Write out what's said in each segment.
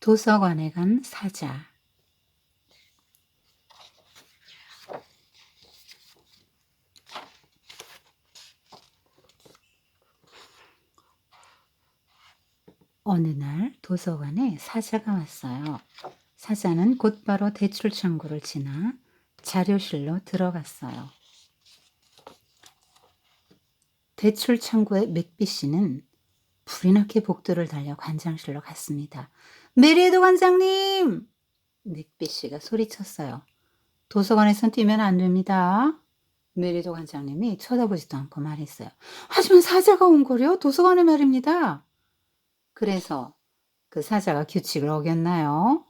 도서관에 간 사자. 어느 날 도서관에 사자가 왔어요. 사자는 곧바로 대출 창구를 지나 자료실로 들어갔어요. 대출 창구의 맥비 씨는 불이 나게 복도를 달려 관장실로 갔습니다. 메리에도 관장님! 맥비 씨가 소리쳤어요. 도서관에선 뛰면 안 됩니다. 메리도 관장님이 쳐다보지도 않고 말했어요. 하지만 사자가 온 거려? 도서관에 말입니다. 그래서 그 사자가 규칙을 어겼나요?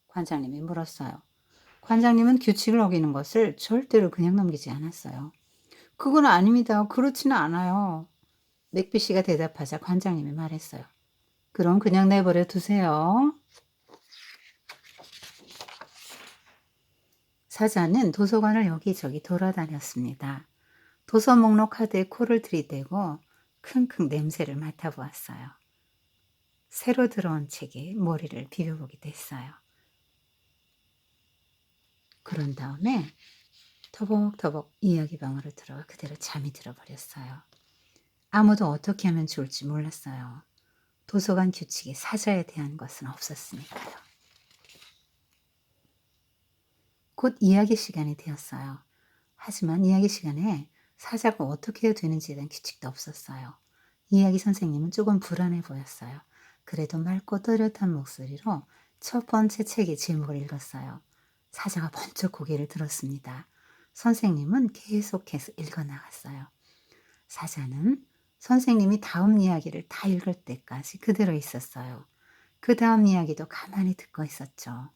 관장님이 물었어요. 관장님은 규칙을 어기는 것을 절대로 그냥 넘기지 않았어요. 그건 아닙니다. 그렇지는 않아요. 맥비 씨가 대답하자 관장님이 말했어요. 그럼 그냥 내버려 두세요. 사자는 도서관을 여기저기 돌아다녔습니다. 도서 목록 카드에 코를 들이대고 킁킁 냄새를 맡아보았어요. 새로 들어온 책에 머리를 비벼보기도 했어요. 그런 다음에 터벅터벅 이야기방으로 들어가 그대로 잠이 들어버렸어요. 아무도 어떻게 하면 좋을지 몰랐어요. 도서관 규칙에 사자에 대한 것은 없었으니까요. 곧 이야기 시간이 되었어요. 하지만 이야기 시간에 사자가 어떻게 해야 되는지에 대한 규칙도 없었어요. 이야기 선생님은 조금 불안해 보였어요. 그래도 맑고 또렷한 목소리로 첫 번째 책의 제목을 읽었어요. 사자가 번쩍 고개를 들었습니다. 선생님은 계속해서 읽어나갔어요. 사자는 선생님이 다음 이야기를 다 읽을 때까지 그대로 있었어요. 그 다음 이야기도 가만히 듣고 있었죠.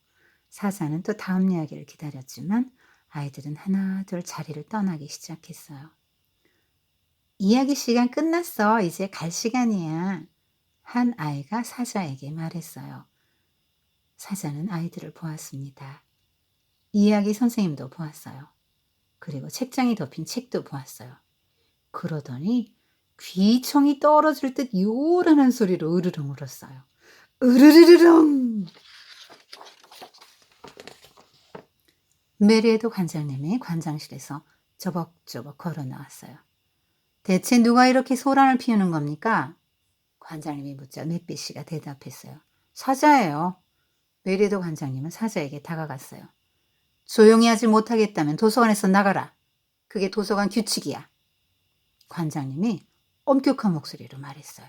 사자는 또 다음 이야기를 기다렸지만 아이들은 하나둘 자리를 떠나기 시작했어요. 이야기 시간 끝났어. 이제 갈 시간이야. 한 아이가 사자에게 말했어요. 사자는 아이들을 보았습니다. 이야기 선생님도 보았어요. 그리고 책장이 덮인 책도 보았어요. 그러더니 귀청이 떨어질 듯 요란한 소리로 으르렁 울었어요. 으르르르렁! 메리에도 관장님이 관장실에서 저벅저벅 걸어 나왔어요. 대체 누가 이렇게 소란을 피우는 겁니까? 관장님이 묻자 맥비 씨가 대답했어요. 사자예요. 메리에도 관장님은 사자에게 다가갔어요. 조용히 하지 못하겠다면 도서관에서 나가라. 그게 도서관 규칙이야. 관장님이 엄격한 목소리로 말했어요.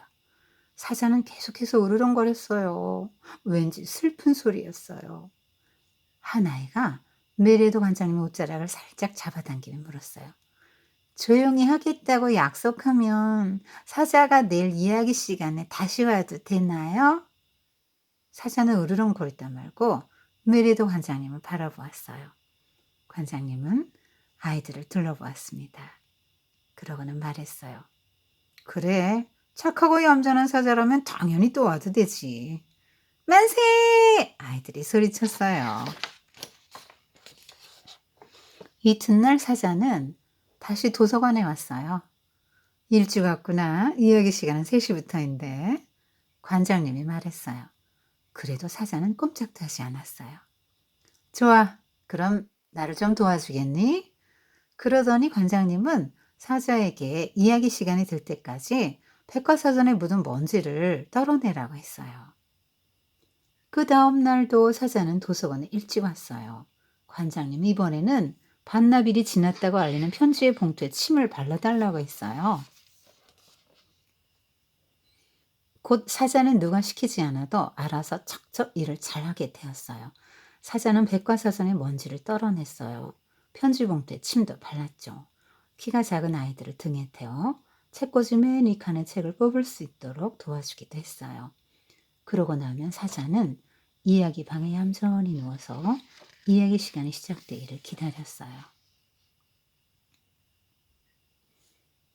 사자는 계속해서 으르렁거렸어요. 왠지 슬픈 소리였어요. 한 아이가 메리에도 관장님의 옷자락을 살짝 잡아당기며 물었어요. 조용히 하겠다고 약속하면 사자가 내일 이야기 시간에 다시 와도 되나요? 사자는 으르렁거리다 말고 메리에도 관장님을 바라보았어요. 관장님은 아이들을 둘러보았습니다. 그러고는 말했어요. 그래, 착하고 얌전한 사자라면 당연히 또 와도 되지. 만세! 아이들이 소리쳤어요. 이튿날 사자는 다시 도서관에 왔어요. 일찍 왔구나. 이야기 시간은 3시부터인데. 관장님이 말했어요. 그래도 사자는 꼼짝도 하지 않았어요. 좋아. 그럼 나를 좀 도와주겠니? 그러더니 관장님은 사자에게 이야기 시간이 될 때까지 백과사전에 묻은 먼지를 떨어내라고 했어요. 그 다음 날도 사자는 도서관에 일찍 왔어요. 관장님이 이번에는 반나절이 지났다고 알리는 편지의 봉투에 침을 발라달라고 했어요. 곧 사자는 누가 시키지 않아도 알아서 척척 일을 잘하게 되었어요. 사자는 백과사전의 먼지를 떨어냈어요. 편지 봉투에 침도 발랐죠. 키가 작은 아이들을 등에 태워 책꽂이 맨 윗칸의 책을 뽑을 수 있도록 도와주기도 했어요. 그러고 나면 사자는 이야기 방에 얌전히 누워서 이야기 시간이 시작되기를 기다렸어요.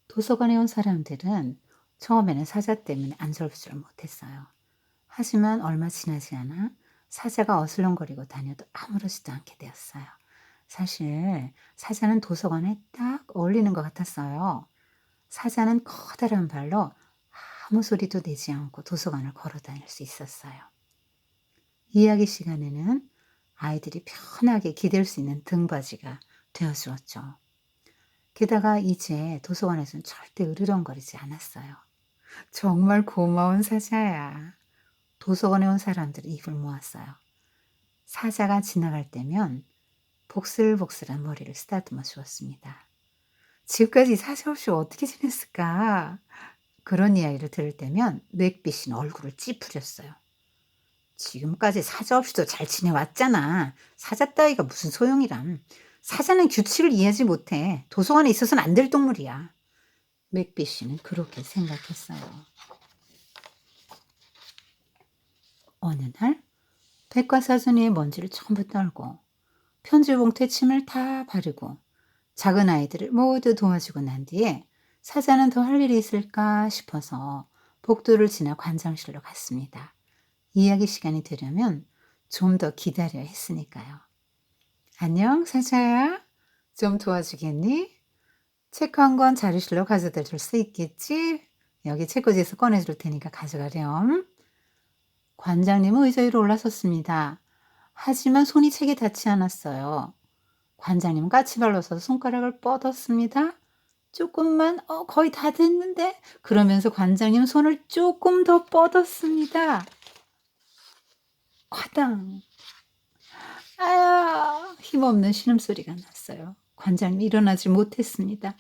도서관에 온 사람들은 처음에는 사자 때문에 안절부절 못했어요. 하지만 얼마 지나지 않아 사자가 어슬렁거리고 다녀도 아무렇지도 않게 되었어요. 사실 사자는 도서관에 딱 어울리는 것 같았어요. 사자는 커다란 발로 아무 소리도 내지 않고 도서관을 걸어 다닐 수 있었어요. 이야기 시간에는 아이들이 편하게 기댈 수 있는 등받이가 되어 주었죠. 게다가 이제 도서관에서는 절대 으르렁거리지 않았어요. 정말 고마운 사자야. 도서관에 온 사람들이 입을 모았어요. 사자가 지나갈 때면 복슬복슬한 머리를 쓰다듬어 주었습니다. 지금까지 사자 없이 어떻게 지냈을까? 그런 이야기를 들을 때면 맥빗이는 얼굴을 찌푸렸어요. 지금까지 사자 없이도 잘 지내왔잖아. 사자 따위가 무슨 소용이람. 사자는 규칙을 이해하지 못해. 도서관에 있어서는 안 될 동물이야. 맥빗이는 그렇게 생각했어요. 어느 날 백과사전 위에 먼지를 전부 떨고 편지 봉투에 침을 다 바르고 작은 아이들을 모두 도와주고 난 뒤에 사자는 더 할 일이 있을까 싶어서 복도를 지나 관장실로 갔습니다. 이야기 시간이 되려면 좀 더 기다려야 했으니까요. 안녕, 사자야. 좀 도와주겠니? 책 한 권 자료실로 가져다 줄 수 있겠지? 여기 책꽂이에서 꺼내줄 테니까 가져가렴. 관장님은 의자 위로 올라섰습니다. 하지만 손이 책에 닿지 않았어요. 관장님은 까치발로 서서 손가락을 뻗었습니다. 조금만, 거의 다 됐는데. 그러면서 관장님 손을 조금 더 뻗었습니다. 화당. 아야, 힘없는 신음소리가 났어요. 관장님 일어나지 못했습니다.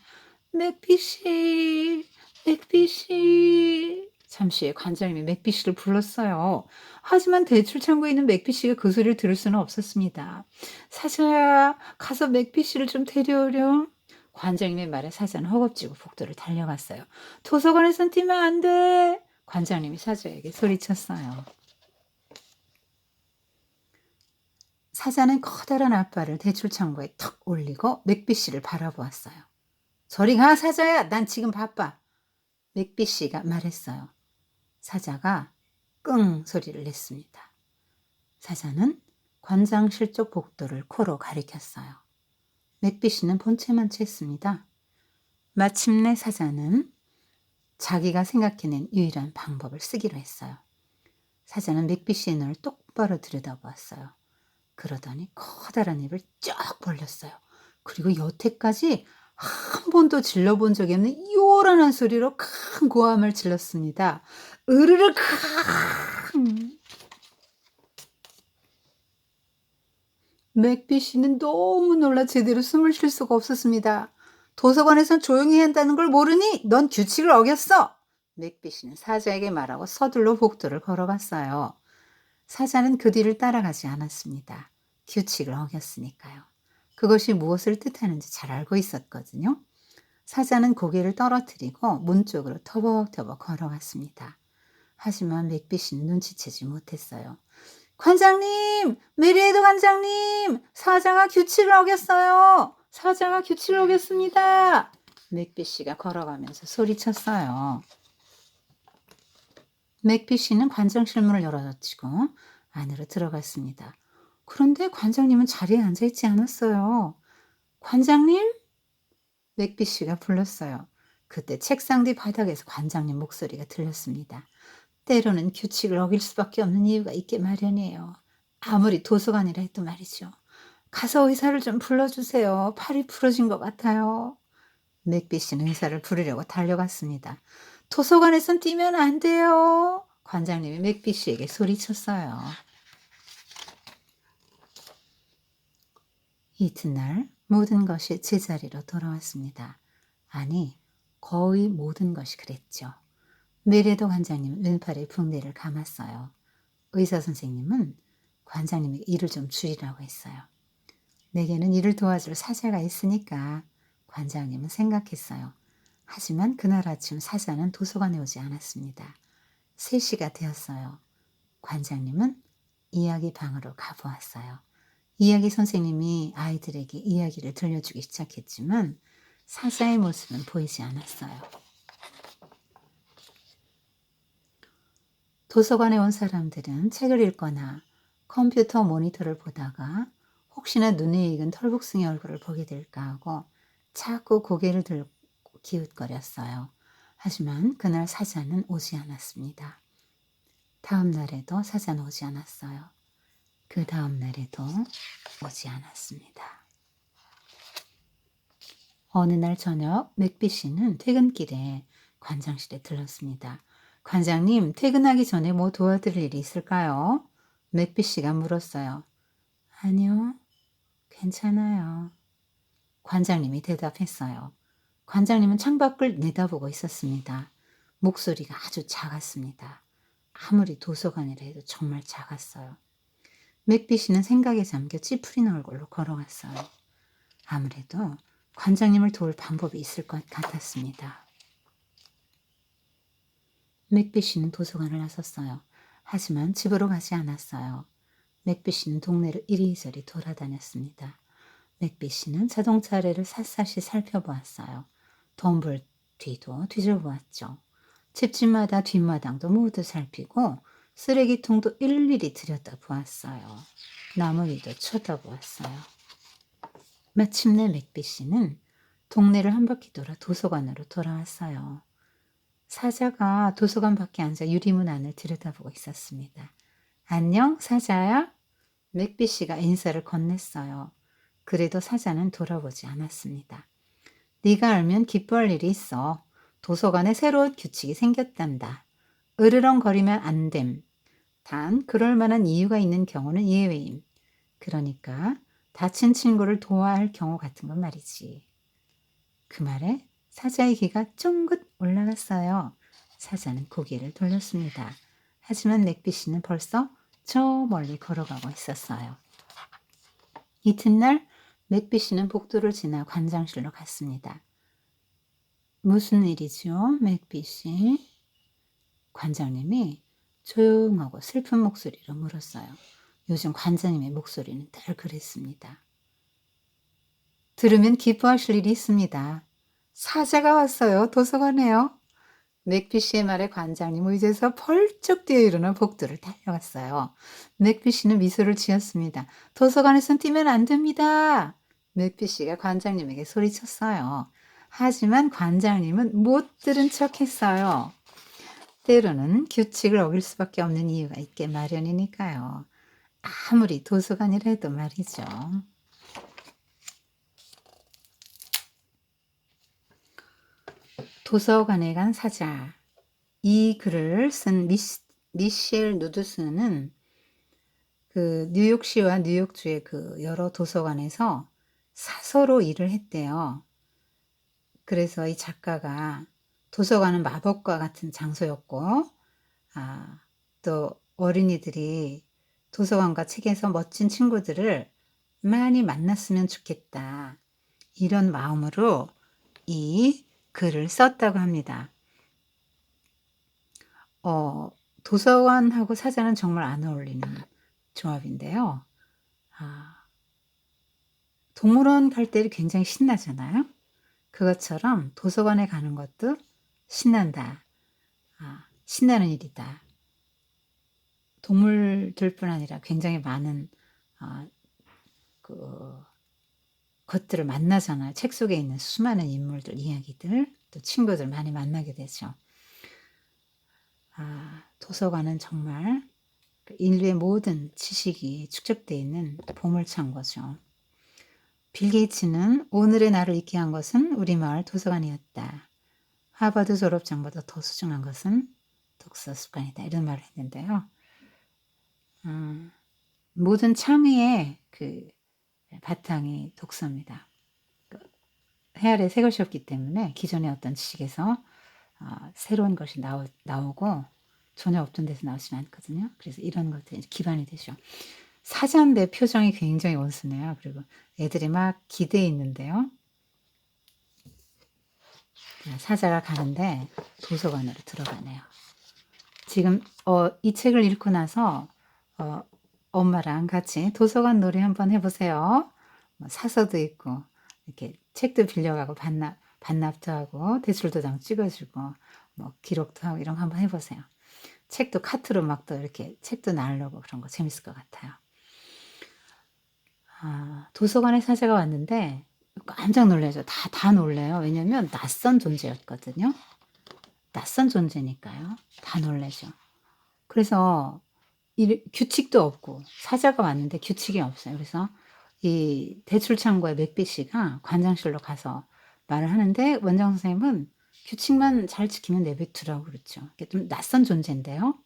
맥빗이, 맥빗이. 잠시 후에 관장님이 맥빗이를 불렀어요. 하지만 대출 창고에 있는 맥빗이가 그 소리를 들을 수는 없었습니다. 사자야, 가서 맥빗이를 좀 데려오렴. 관장님의 말에 사자는 허겁지겁 복도를 달려갔어요. 도서관에선 뛰면 안 돼. 관장님이 사자에게 소리쳤어요. 사자는 커다란 앞발을 대출 창고에 턱 올리고 맥빗이를 바라보았어요. 저리 가, 사자야. 난 지금 바빠. 맥빗이가 말했어요. 사자가 끙 소리를 냈습니다. 사자는 관장실 쪽 복도를 코로 가리켰어요. 맥빗이는 본체만 챘습니다. 마침내 사자는 자기가 생각해낸 유일한 방법을 쓰기로 했어요. 사자는 맥빗이의 눈을 똑바로 들여다보았어요. 그러더니 커다란 입을 쫙 벌렸어요. 그리고 여태까지 한 번도 질러본 적이 없는 요란한 소리로 큰 고함을 질렀습니다. 으르르 쾅! 맥빗이는 너무 놀라 제대로 숨을 쉴 수가 없었습니다. 도서관에선 조용히 해야 한다는 걸 모르니? 넌 규칙을 어겼어! 맥빗이는 사자에게 말하고 서둘러 복도를 걸어갔어요. 사자는 그 뒤를 따라가지 않았습니다. 규칙을 어겼으니까요. 그것이 무엇을 뜻하는지 잘 알고 있었거든요. 사자는 고개를 떨어뜨리고 문 쪽으로 터벅터벅 걸어갔습니다. 하지만 맥빗이는 눈치채지 못했어요. 관장님! 메리에드 관장님! 사자가 규칙을 어겼어요! 사자가 규칙을 어겼습니다! 맥빗이가 걸어가면서 소리쳤어요. 맥빗이는 관장실 문을 열어젖히고 안으로 들어갔습니다. 그런데 관장님은 자리에 앉아있지 않았어요. 관장님? 맥빗이가 불렀어요. 그때 책상 뒤 바닥에서 관장님 목소리가 들렸습니다. 때로는 규칙을 어길 수밖에 없는 이유가 있게 마련이에요. 아무리 도서관이라 해도 말이죠. 가서 의사를 좀 불러주세요. 팔이 부러진 것 같아요. 맥빗이는 의사를 부르려고 달려갔습니다. 도서관에선 뛰면 안 돼요. 관장님이 맥빗이에게 소리쳤어요. 이튿날 모든 것이 제자리로 돌아왔습니다. 아니, 거의 모든 것이 그랬죠. 메레도 관장님은 왼팔에 붕대를 감았어요. 의사 선생님은 관장님에게 일을 좀 줄이라고 했어요. 내게는 일을 도와줄 사자가 있으니까 관장님은 생각했어요. 하지만 그날 아침 사자는 도서관에 오지 않았습니다. 3시가 되었어요. 관장님은 이야기 방으로 가보았어요. 이야기 선생님이 아이들에게 이야기를 들려주기 시작했지만 사자의 모습은 보이지 않았어요. 도서관에 온 사람들은 책을 읽거나 컴퓨터 모니터를 보다가 혹시나 눈에 익은 털복숭이 얼굴을 보게 될까 하고 자꾸 고개를 들고 기웃거렸어요. 하지만 그날 사자는 오지 않았습니다. 다음 날에도 사자는 오지 않았어요. 그 다음 날에도 오지 않았습니다. 어느 날 저녁 맥비 씨는 퇴근길에 관장실에 들렀습니다. 관장님, 퇴근하기 전에 뭐 도와드릴 일이 있을까요? 맥비 씨가 물었어요. 아니요, 괜찮아요. 관장님이 대답했어요. 관장님은 창밖을 내다보고 있었습니다. 목소리가 아주 작았습니다. 아무리 도서관이라 해도 정말 작았어요. 맥비 씨는 생각에 잠겨 찌푸린 얼굴로 걸어갔어요. 아무래도 관장님을 도울 방법이 있을 것 같았습니다. 맥비 씨는 도서관을 나섰어요. 하지만 집으로 가지 않았어요. 맥비 씨는 동네를 이리저리 돌아다녔습니다. 맥비 씨는 자동차 아래를 샅샅이 살펴보았어요. 덤불 뒤도 뒤져보았죠. 집집마다 뒷마당도 모두 살피고 쓰레기통도 일일이 들여다보았어요. 나무 위도 쳐다보았어요. 마침내 맥비 씨는 동네를 한 바퀴 돌아 도서관으로 돌아왔어요. 사자가 도서관 밖에 앉아 유리문 안을 들여다보고 있었습니다. 안녕, 사자야? 맥비 씨가 인사를 건넸어요. 그래도 사자는 돌아보지 않았습니다. 네가 알면 기뻐할 일이 있어. 도서관에 새로운 규칙이 생겼단다. 으르렁거리면 안 됨. 단 그럴 만한 이유가 있는 경우는 예외임. 그러니까 다친 친구를 도와야 할 경우 같은 건 말이지. 그 말에 사자의 귀가 쫑긋 올라갔어요. 사자는 고개를 돌렸습니다. 하지만 맥비 씨는 벌써 저 멀리 걸어가고 있었어요. 이튿날 맥비 씨는 복도를 지나 관장실로 갔습니다. 무슨 일이죠, 맥비 씨? 관장님이 조용하고 슬픈 목소리로 물었어요. 요즘 관장님의 목소리는 늘 그랬습니다. 들으면 기뻐하실 일이 있습니다. 사자가 왔어요. 도서관에요. 맥비 씨의 말에 관장님 의자에서 펄쩍 뛰어 일어나 복도를 달려갔어요. 맥비 씨는 미소를 지었습니다. 도서관에선 뛰면 안 됩니다. 맥비 씨가 관장님에게 소리쳤어요. 하지만 관장님은 못 들은 척했어요. 때로는 규칙을 어길 수밖에 없는 이유가 있게 마련이니까요. 아무리 도서관이라도 말이죠. 도서관에 간 사자. 이 글을 쓴 미셸 누드스는 그 뉴욕시와 뉴욕주의 그 여러 도서관에서 사서로 일을 했대요. 그래서 이 작가가 도서관은 마법과 같은 장소였고, 또 어린이들이 도서관과 책에서 멋진 친구들을 많이 만났으면 좋겠다. 이런 마음으로 이 글을 썼다고 합니다. 도서관하고 사자는 정말 안 어울리는 조합인데요. 동물원 갈 때 굉장히 신나잖아요. 그것처럼 도서관에 가는 것도 신난다. 신나는 일이다. 동물들뿐 아니라 굉장히 많은 것들을 만나잖아요. 책 속에 있는 수많은 인물들, 이야기들, 또 친구들 많이 만나게 되죠. 도서관은 정말 인류의 모든 지식이 축적되어 있는 보물창고죠. 빌 게이츠는 오늘의 나를 있게 한 것은 우리 마을 도서관이었다. 하버드 졸업장보다 더 소중한 것은 독서 습관이다. 이런 말을 했는데요. 모든 창의의 그 바탕이 독서입니다. 해아래 새 것이 없기 때문에 기존의 어떤 지식에서 새로운 것이 나오고 전혀 없던 데서 나오지 않거든요. 그래서 이런 것들이 기반이 되죠. 사자인데 표정이 굉장히 온순해요. 그리고 애들이 막 기대해 있는데요. 사자가 가는데 도서관으로 들어가네요. 지금 이 책을 읽고 나서 엄마랑 같이 도서관 놀이 한번 해보세요. 사서도 있고 이렇게 책도 빌려가고 반납도 하고 대출도장 찍어주고 기록도 하고 이런 거 한번 해보세요. 책도 카트로 막 또 이렇게 책도 나르고 그런 거 재밌을 것 같아요. 도서관에 사자가 왔는데 깜짝 놀라죠. 다 놀래요. 왜냐면 낯선 존재였거든요. 낯선 존재니까요. 다 놀라죠. 그래서 규칙도 없고 사자가 왔는데 규칙이 없어요. 그래서 이 대출창고의 맥비 씨가 관장실로 가서 말을 하는데 원장 선생님은 규칙만 잘 지키면 내비두라고 그랬죠. 이게 좀 낯선 존재인데요.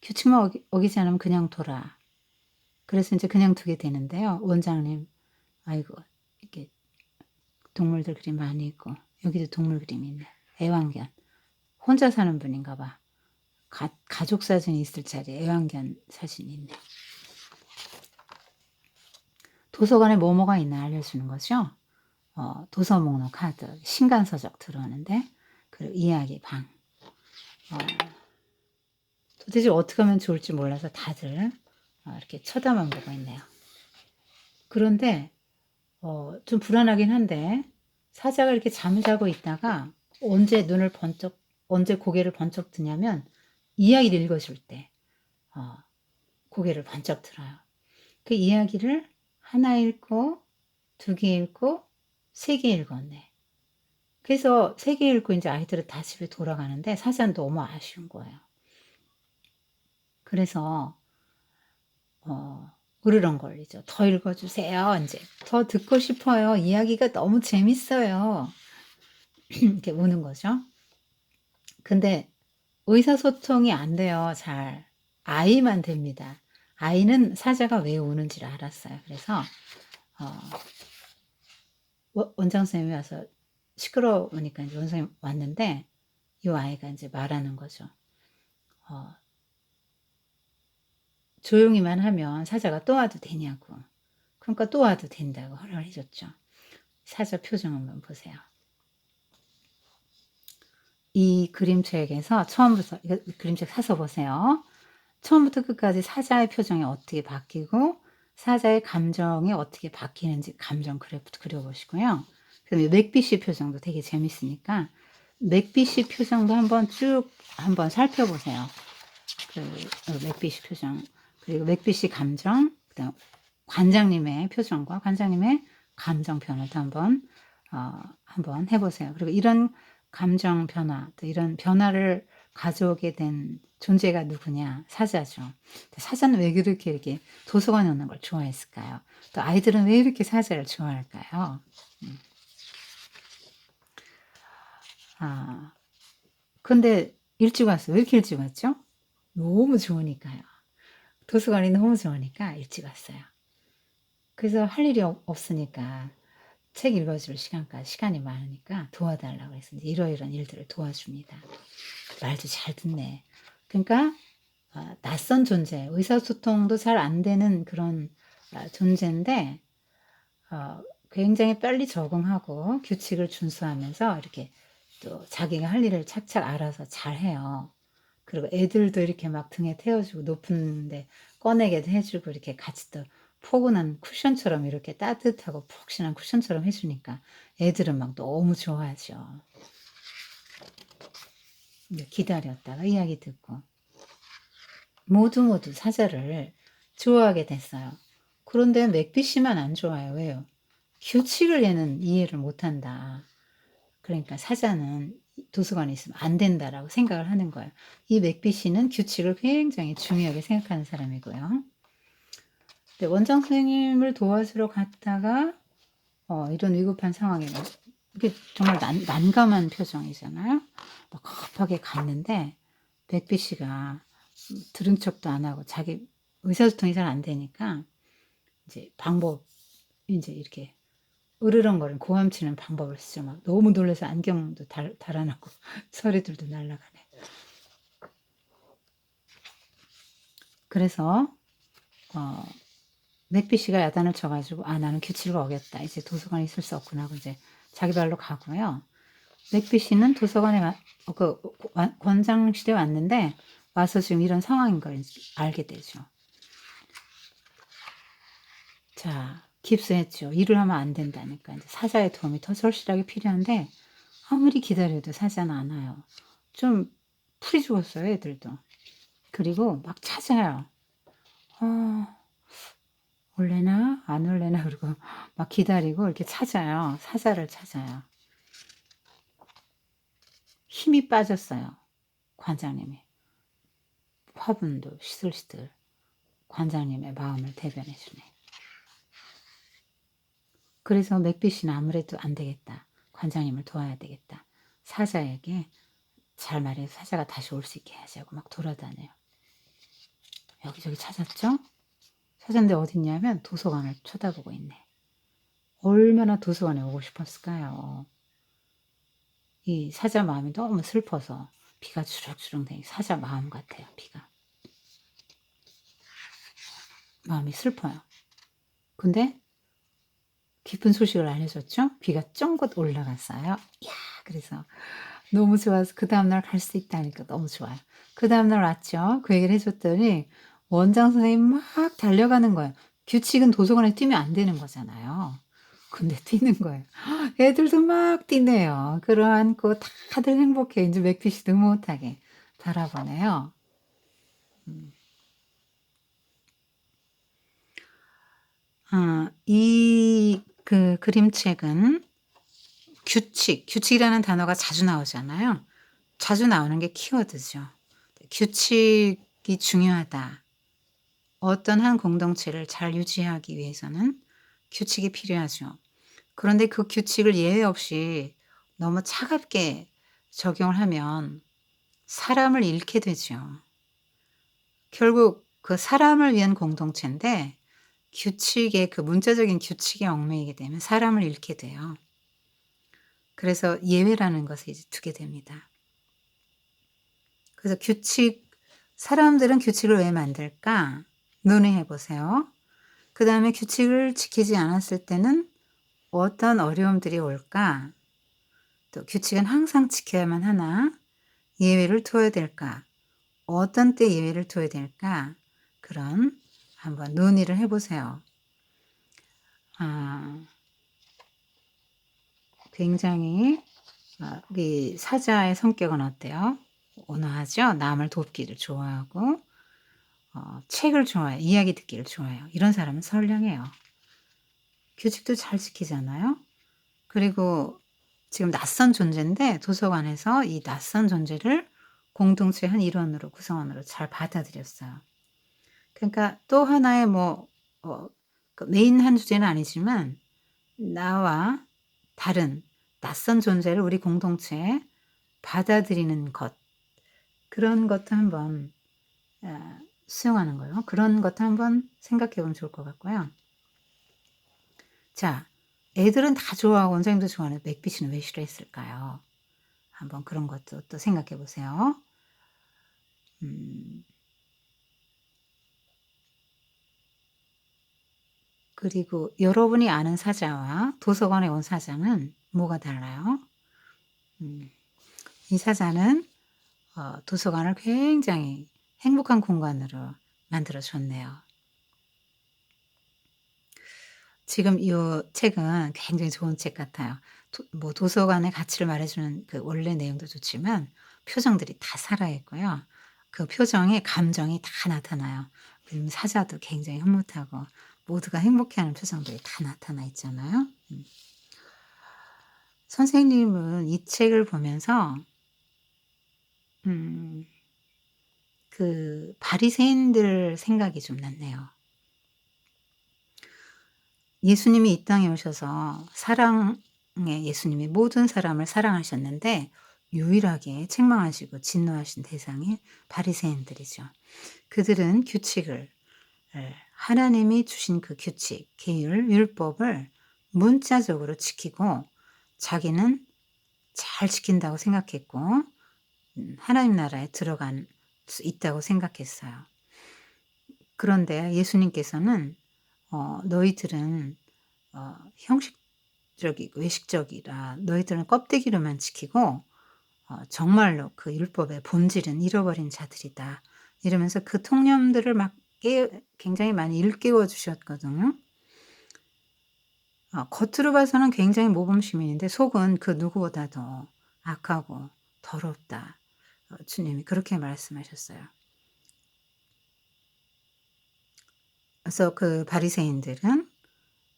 규칙만 어기지 않으면 그냥 둬라. 그래서 이제 그냥 두게 되는데요. 원장님, 아이고, 이렇게 동물들 그림 많이 있고, 여기도 동물 그림이 있네. 애완견. 혼자 사는 분인가 봐. 가족 사진이 있을 자리에 애완견 사진이 있네. 도서관에 뭐가 있나 알려주는 거죠. 도서 목록 카드, 신간서적 들어오는데, 그리고 이야기 방. 도대체 어떻게 하면 좋을지 몰라서 다들 이렇게 쳐다만 보고 있네요. 그런데 좀 불안하긴 한데 사자가 이렇게 잠을 자고 있다가 언제 고개를 번쩍 드냐면 이야기를 읽어줄 때 고개를 번쩍 들어요. 그 이야기를 하나 읽고, 두 개 읽고, 세 개 읽었네. 그래서 세 개 읽고 이제 아이들은 다 집에 돌아가는데 사자는 너무 아쉬운 거예요. 그래서 으르렁거리죠. 더 읽어주세요. 이제 더 듣고 싶어요. 이야기가 너무 재밌어요. 이렇게 우는 거죠. 근데 의사소통이 안 돼요. 잘. 아이만 됩니다. 아이는 사자가 왜 우는지를 알았어요. 그래서 원장 선생님이 와서 시끄러우니까 이제 원장님 왔는데 이 아이가 이제 말하는 거죠. 조용히만 하면 사자가 또 와도 되냐고. 그러니까 또 와도 된다고 허락을 해줬죠. 사자 표정 한번 보세요. 이 그림책에서 처음부터 이거 그림책 사서 보세요. 처음부터 끝까지 사자의 표정이 어떻게 바뀌고 사자의 감정이 어떻게 바뀌는지 감정 그래프 그려보시고요. 그다음에 맥비씨 표정도 되게 재밌으니까 맥비씨 표정도 한번 살펴보세요. 그 맥비씨 표정 그리고 맥비씨 감정 그다음 관장님의 표정과 관장님의 감정 변화도 한번 해보세요. 그리고 이런 감정 변화, 또 이런 변화를 가져오게 된 존재가 누구냐? 사자죠. 사자는 왜 그렇게 이렇게 도서관에 오는 걸 좋아했을까요? 또 아이들은 왜 이렇게 사자를 좋아할까요? 근데 일찍 왔어요. 왜 이렇게 일찍 왔죠? 너무 좋으니까요. 도서관이 너무 좋으니까 일찍 왔어요. 그래서 할 일이 없으니까 책 읽어줄 시간이 많으니까 도와달라고 해서 이러이러한 일들을 도와줍니다. 말도 잘 듣네. 그러니까 낯선 존재, 의사소통도 잘 안 되는 그런 존재인데 굉장히 빨리 적응하고 규칙을 준수하면서 이렇게 또 자기가 할 일을 착착 알아서 잘해요. 그리고 애들도 이렇게 막 등에 태워주고 높은데 꺼내게도 해주고 이렇게 같이 또 포근한 쿠션처럼 이렇게 따뜻하고 푹신한 쿠션처럼 해주니까 애들은 막 너무 좋아하죠. 기다렸다가 이야기 듣고 모두 사자를 좋아하게 됐어요. 그런데 맥비씨만 안 좋아요. 왜요? 규칙을 얘는 이해를 못한다. 그러니까 사자는 도서관에 있으면 안 된다라고 생각을 하는 거예요. 이 맥비씨는 규칙을 굉장히 중요하게 생각하는 사람이고요. 원장 선생님을 도와주러 갔다가 이런 위급한 상황에 이게 정말 난감한 표정이잖아요. 막 급하게 갔는데 맥비씨가 들은 척도 안 하고 자기 의사소통이 잘 안 되니까 이제 이렇게 으르렁거리는 고함치는 방법을 쓰죠. 막 너무 놀라서 안경도 달아나고 소리들도 날아가네. 그래서 맥비씨가 야단을 쳐가지고 나는 규칙을 어겼다. 이제 도서관에 있을 수 없구나 하고 이제 자기 발로 가고요. 맥비씨는 도서관에 권장실에 왔는데 와서 지금 이런 상황인 걸 알게 되죠. 자, 깁스했죠. 일을 하면 안 된다니까. 이제 사자의 도움이 더 절실하게 필요한데 아무리 기다려도 사자는 안 와요. 좀 풀이 죽었어요, 애들도. 그리고 막 찾아요. 올래나 안 올래나 그리고 막 기다리고 이렇게 찾아요. 사자를 찾아요. 힘이 빠졌어요. 관장님이. 화분도 시들시들 관장님의 마음을 대변해 주네. 그래서 맥빗이는 아무래도 안 되겠다. 관장님을 도와야 되겠다. 사자에게 잘 말해서 사자가 다시 올 수 있게 해야지 하고 막 돌아다녀요. 여기저기 찾았죠? 찾았는데 어딨냐면 도서관을 쳐다보고 있네. 얼마나 도서관에 오고 싶었을까요? 이 사자 마음이 너무 슬퍼서 비가 주룩주룩 내리 사자 마음 같아요. 비가. 마음이 슬퍼요. 근데 기쁜 소식을 알려줬죠? 비가 쫑긋 올라갔어요. 이야, 그래서 너무 좋아서 그 다음날 갈 수 있다니까 너무 좋아요. 그 다음날 왔죠? 그 얘기를 해줬더니 원장 선생님 막 달려가는 거예요. 규칙은 도서관에 뛰면 안 되는 거잖아요. 근데 뛰는 거예요. 애들도 막 뛰네요. 끌어안고 다들 행복해. 이제 맥피시도 흐뭇하게 바라보네요. 이 그림책은 규칙이라는 단어가 자주 나오잖아요. 자주 나오는 게 키워드죠. 규칙이 중요하다. 어떤 한 공동체를 잘 유지하기 위해서는 규칙이 필요하죠. 그런데 그 규칙을 예외 없이 너무 차갑게 적용을 하면 사람을 잃게 되죠. 결국 그 사람을 위한 공동체인데 규칙의 그 문자적인 규칙에 얽매이게 되면 사람을 잃게 돼요. 그래서 예외라는 것을 이제 두게 됩니다. 그래서 사람들은 규칙을 왜 만들까? 논의해 보세요. 그 다음에 규칙을 지키지 않았을 때는 어떤 어려움들이 올까? 또 규칙은 항상 지켜야만 하나? 예외를 둬야 될까? 어떤 때 예외를 둬야 될까? 그런 한번 논의를 해보세요. 굉장히 이 사자의 성격은 어때요? 온화하죠? 남을 돕기를 좋아하고 책을 좋아해요. 이야기 듣기를 좋아해요. 이런 사람은 선량해요. 규칙도 잘 지키잖아요. 그리고 지금 낯선 존재인데 도서관에서 이 낯선 존재를 공동체의 한 일원으로 구성원으로 잘 받아들였어요. 그러니까 또 하나의 그 메인 한 주제는 아니지만 나와 다른 낯선 존재를 우리 공동체에 받아들이는 것, 그런 것도 한번 수용하는 거예요. 그런 것도 한번 생각해 보면 좋을 것 같고요. 자, 애들은 다 좋아하고 원장님도 좋아하는 맥빗이는 왜 싫어했을까요? 한번 그런 것도 또 생각해 보세요. 그리고 여러분이 아는 사자와 도서관에 온 사자는 뭐가 달라요? 이 사자는 도서관을 굉장히 행복한 공간으로 만들어줬네요. 지금 이 책은 굉장히 좋은 책 같아요. 도서관의 가치를 말해주는 그 원래 내용도 좋지만 표정들이 다 살아있고요. 그 표정에 감정이 다 나타나요. 그리고 사자도 굉장히 흐뭇하고 모두가 행복해하는 표정들이 다 나타나 있잖아요. 선생님은 이 책을 보면서 그 바리새인들 생각이 좀 났네요. 예수님이 이 땅에 오셔서 예수님이 모든 사람을 사랑하셨는데 유일하게 책망하시고 진노하신 대상이 바리새인들이죠. 그들은 하나님이 주신 그 규칙, 계율, 율법을 문자적으로 지키고 자기는 잘 지킨다고 생각했고 하나님 나라에 들어갈 수 있다고 생각했어요. 그런데 예수님께서는 너희들은 형식적이고 외식적이라 너희들은 껍데기로만 지키고 정말로 그 율법의 본질은 잃어버린 자들이다. 이러면서 그 통념들을 막 굉장히 많이 일깨워 주셨거든요. 겉으로 봐서는 굉장히 모범시민인데 속은 그 누구보다도 악하고 더럽다. 주님이 그렇게 말씀하셨어요. 그래서 그 바리새인들은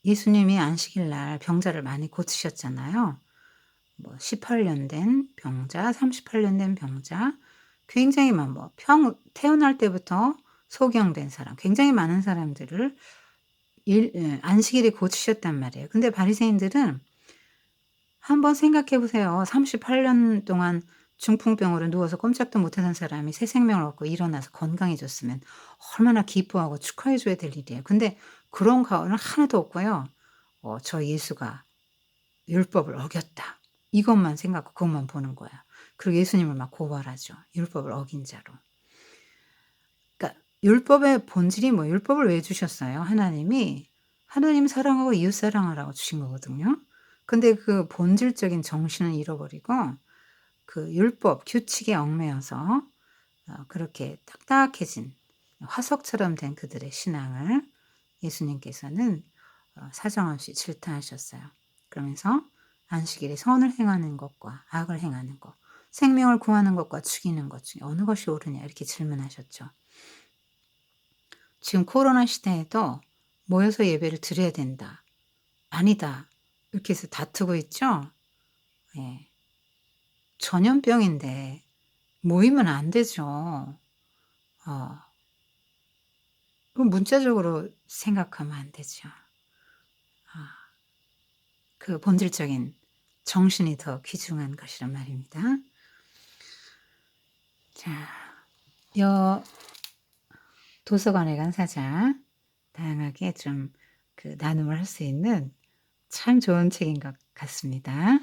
예수님이 안식일 날 병자를 많이 고치셨잖아요. 18년 된 병자, 38년 된 병자, 굉장히 뭐 태어날 때부터 소경된 사람, 굉장히 많은 사람들을 안식일에 고치셨단 말이에요. 근데 바리새인들은 한번 생각해 보세요. 38년 동안 중풍병으로 누워서 꼼짝도 못하던 사람이 새 생명을 얻고 일어나서 건강해졌으면 얼마나 기뻐하고 축하해 줘야 될 일이에요. 근데 그런 가오는 하나도 없고요. 저 예수가 율법을 어겼다. 이것만 생각하고 그것만 보는 거야. 그리고 예수님을 막 고발하죠. 율법을 어긴 자로. 그러니까 율법의 본질이 뭐 율법을 왜 주셨어요? 하나님이 하나님 사랑하고 이웃 사랑하라고 주신 거거든요. 근데 그 본질적인 정신을 잃어버리고 그 율법 규칙에 얽매여서 그렇게 딱딱해진 화석처럼 된 그들의 신앙을 예수님께서는 사정없이 질타하셨어요. 그러면서 안식일에 선을 행하는 것과 악을 행하는 것, 생명을 구하는 것과 죽이는 것 중에 어느 것이 옳으냐 이렇게 질문하셨죠. 지금 코로나 시대에도 모여서 예배를 드려야 된다. 아니다. 이렇게 해서 다투고 있죠. 예. 전염병인데 모이면 안 되죠. 어. 그 문자적으로 생각하면 안 되죠. 아. 그 본질적인 정신이 더 귀중한 것이란 말입니다. 자, 여 도서관에 간 사자 다양하게 좀 나눔을 할 수 있는 참 좋은 책인 것 같습니다.